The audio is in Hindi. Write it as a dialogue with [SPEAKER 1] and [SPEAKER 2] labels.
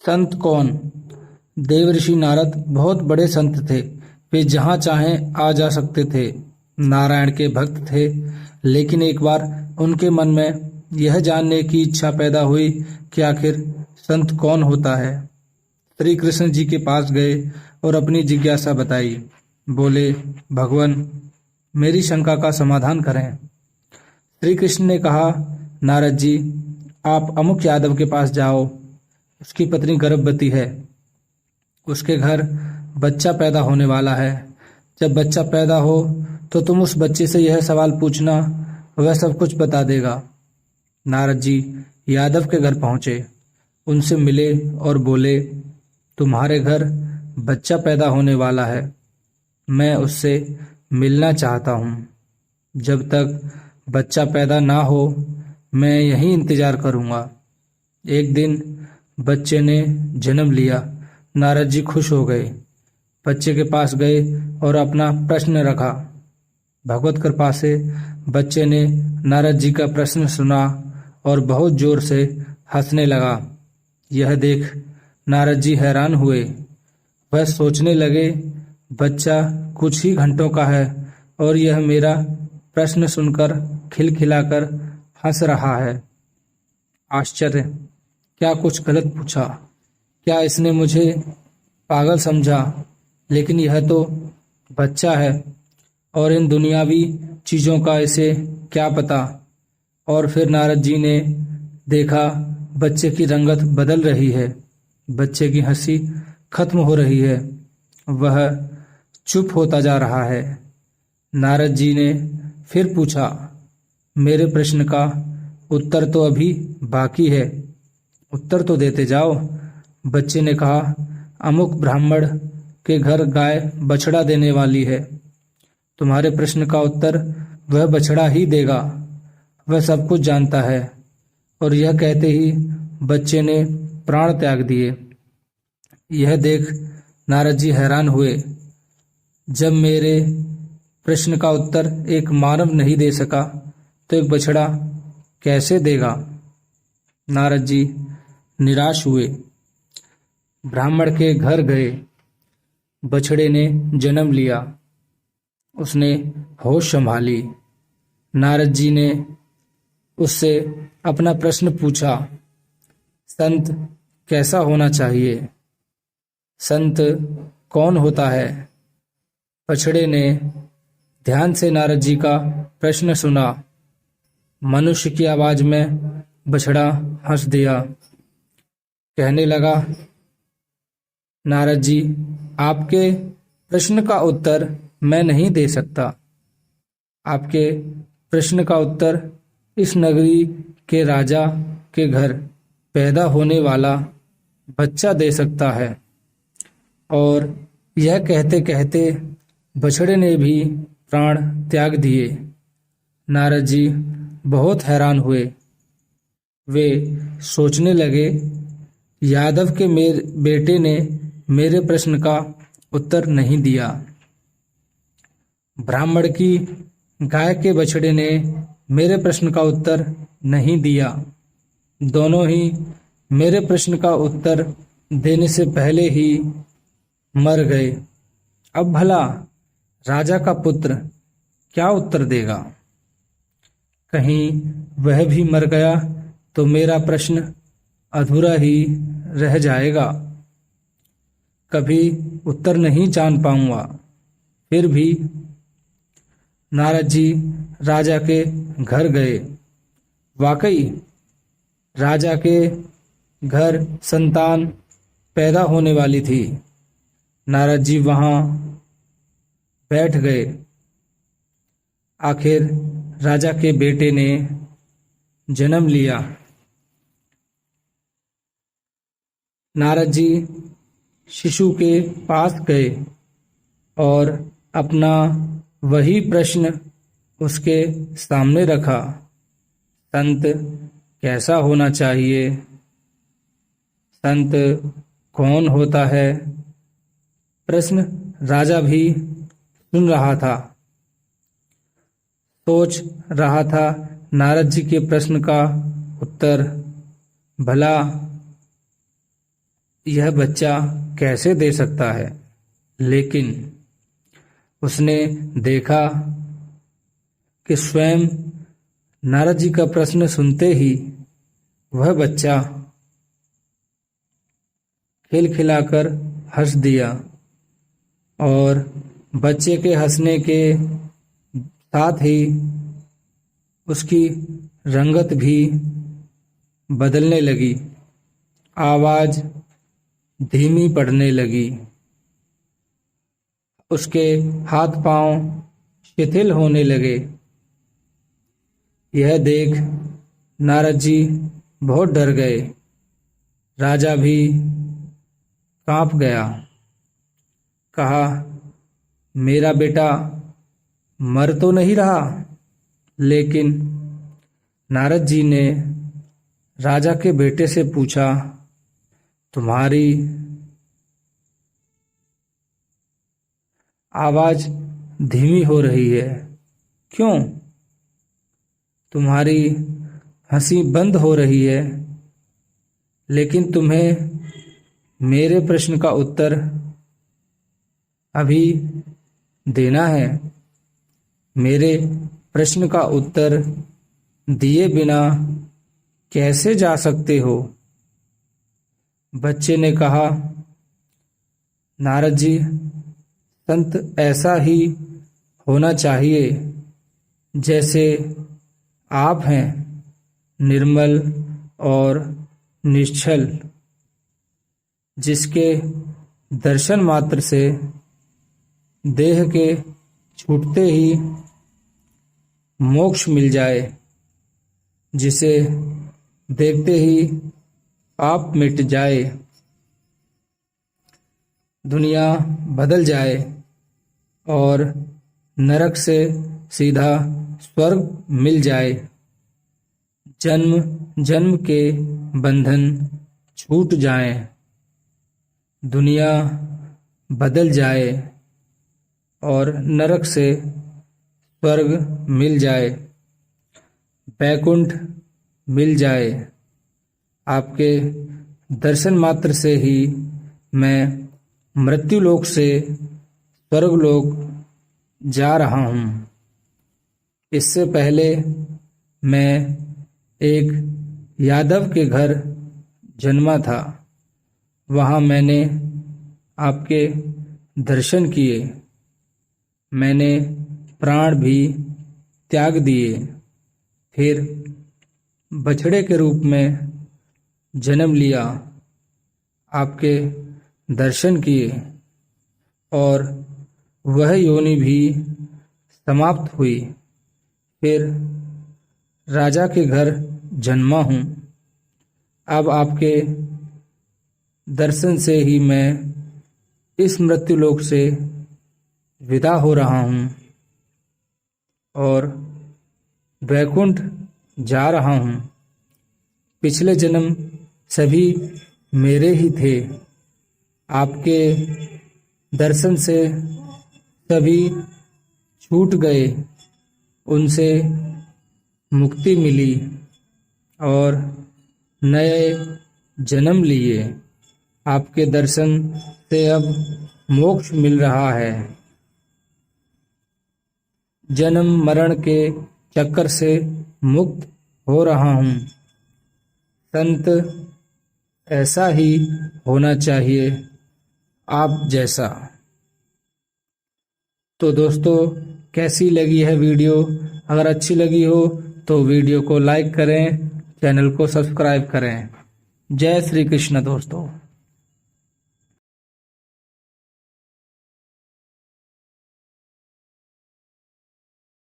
[SPEAKER 1] संत कौन? देवऋषि नारद बहुत बड़े संत थे। वे जहाँ चाहें आ जा सकते थे। नारायण के भक्त थे। लेकिन एक बार उनके मन में यह जानने की इच्छा पैदा हुई कि आखिर संत कौन होता है। श्री कृष्ण जी के पास गए और अपनी जिज्ञासा बताई। बोले, भगवान, मेरी शंका का समाधान करें। श्री कृष्ण ने कहा, नारद जी, आप अमुक यादव के पास जाओ। उसकी पत्नी गर्भवती है। उसके घर बच्चा पैदा होने वाला है। जब बच्चा पैदा हो तो तुम उस बच्चे से यह सवाल पूछना, वह सब कुछ बता देगा। नारद जी यादव के घर पहुंचे, उनसे मिले और बोले, तुम्हारे घर बच्चा पैदा होने वाला है। मैं उससे मिलना चाहता हूँ। जब तक बच्चा पैदा ना हो मैं यहीं इंतजार करूँगा। एक दिन बच्चे ने जन्म लिया। नारद जी खुश हो गए। बच्चे के पास गए और अपना प्रश्न रखा। भगवत कृपा से बच्चे ने नारद जी का प्रश्न सुना और बहुत जोर से हंसने लगा। यह देख नारद जी हैरान हुए। वह सोचने लगे, बच्चा कुछ ही घंटों का है और यह मेरा प्रश्न सुनकर खिलखिलाकर हंस रहा है। आश्चर्य! क्या कुछ गलत पूछा? क्या इसने मुझे पागल समझा? लेकिन यह तो बच्चा है और इन दुनियावी चीज़ों का इसे क्या पता। और फिर नारद जी ने देखा बच्चे की रंगत बदल रही है। बच्चे की हंसी खत्म हो रही है। वह चुप होता जा रहा है। नारद जी ने फिर पूछा, मेरे प्रश्न का उत्तर तो अभी बाकी है, उत्तर तो देते जाओ। बच्चे ने कहा, अमुक ब्राह्मण के घर गाय बछड़ा देने वाली है। तुम्हारे प्रश्न का उत्तर वह बछड़ा ही देगा। वह सब कुछ जानता है। और यह कहते ही बच्चे ने प्राण त्याग दिए। यह देख नारद जी हैरान हुए। जब मेरे प्रश्न का उत्तर एक मानव नहीं दे सका तो एक बछड़ा कैसे देगा? नारद जी निराश हुए। ब्राह्मण के घर गए। बछड़े ने जन्म लिया। उसने होश संभाली। नारद जी ने उससे अपना प्रश्न पूछा, संत कैसा होना चाहिए? संत कौन होता है? बछड़े ने ध्यान से नारद जी का प्रश्न सुना। मनुष्य की आवाज में बछड़ा हंस दिया। कहने लगा, नारद जी, आपके प्रश्न का उत्तर मैं नहीं दे सकता। आपके प्रश्न का उत्तर इस नगरी के राजा के घर पैदा होने वाला बच्चा दे सकता है। और यह कहते कहते बछड़े ने भी प्राण त्याग दिए। नारद जी बहुत हैरान हुए। वे सोचने लगे, यादव के बेटे ने मेरे प्रश्न का उत्तर नहीं दिया। ब्राह्मण की गाय के बछड़े ने मेरे प्रश्न का उत्तर नहीं दिया। दोनों ही मेरे प्रश्न का उत्तर देने से पहले ही मर गए। अब भला राजा का पुत्र क्या उत्तर देगा? कहीं वह भी मर गया तो मेरा प्रश्न अधूरा ही रह जाएगा। कभी उत्तर नहीं जान पाऊंगा। फिर भी नारद जी राजा के घर गए। वाकई राजा के घर संतान पैदा होने वाली थी। नारद जी वहां बैठ गए। आखिर राजा के बेटे ने जन्म लिया। नारद जी शिशु के पास गए और अपना वही प्रश्न उसके सामने रखा, संत कैसा होना चाहिए? संत कौन होता है? प्रश्न राजा भी सुन रहा था, सोच रहा था नारद जी के प्रश्न का उत्तर। भला यह बच्चा कैसे दे सकता है। लेकिन उसने देखा कि स्वयं नारद जी का प्रश्न सुनते ही वह बच्चा खिलखिलाकर हंस दिया और बच्चे के हंसने के साथ ही उसकी रंगत भी बदलने लगी, आवाज धीमी पड़ने लगी, उसके हाथ पांव शिथिल होने लगे। यह देख नारद जी बहुत डर गए। राजा भी कांप गया। कहा, मेरा बेटा मर तो नहीं रहा। लेकिन नारद जी ने राजा के बेटे से पूछा, तुम्हारी आवाज धीमी हो रही है, क्यों? तुम्हारी हंसी बंद हो रही है, लेकिन तुम्हें मेरे प्रश्न का उत्तर अभी देना है। मेरे प्रश्न का उत्तर दिए बिना कैसे जा सकते हो? बच्चे ने कहा, नारद जी, संत ऐसा ही होना चाहिए जैसे आप हैं, निर्मल और निश्चल, जिसके दर्शन मात्र से देह के छूटते ही मोक्ष मिल जाए, जिसे देखते ही पाप मिट जाए, दुनिया बदल जाए और नरक से सीधा स्वर्ग मिल जाए, जन्म जन्म के बंधन छूट जाएं, दुनिया बदल जाए और नरक से स्वर्ग मिल जाए, बैकुंठ मिल जाए। आपके दर्शन मात्र से ही मैं मृत्युलोक से स्वर्गलोक जा रहा हूँ। इससे पहले मैं एक यादव के घर जन्मा था। वहाँ मैंने आपके दर्शन किए, मैंने प्राण भी त्याग दिए, फिर बछड़े के रूप में जन्म लिया, आपके दर्शन किए और वह योनि भी समाप्त हुई। फिर राजा के घर जन्मा हूँ। अब आपके दर्शन से ही मैं इस मृत्युलोक से विदा हो रहा हूँ और वैकुंठ जा रहा हूँ। पिछले जन्म सभी मेरे ही थे। आपके दर्शन से सभी छूट गए, उनसे मुक्ति मिली और नए जन्म लिए। आपके दर्शन से अब मोक्ष मिल रहा है। जन्म मरण के चक्कर से मुक्त हो रहा हूँ। संत ऐसा ही होना चाहिए, आप जैसा। तो दोस्तों, कैसी लगी है वीडियो? अगर अच्छी लगी हो तो वीडियो को लाइक करें, चैनल को सब्सक्राइब करें। जय श्री कृष्ण दोस्तों।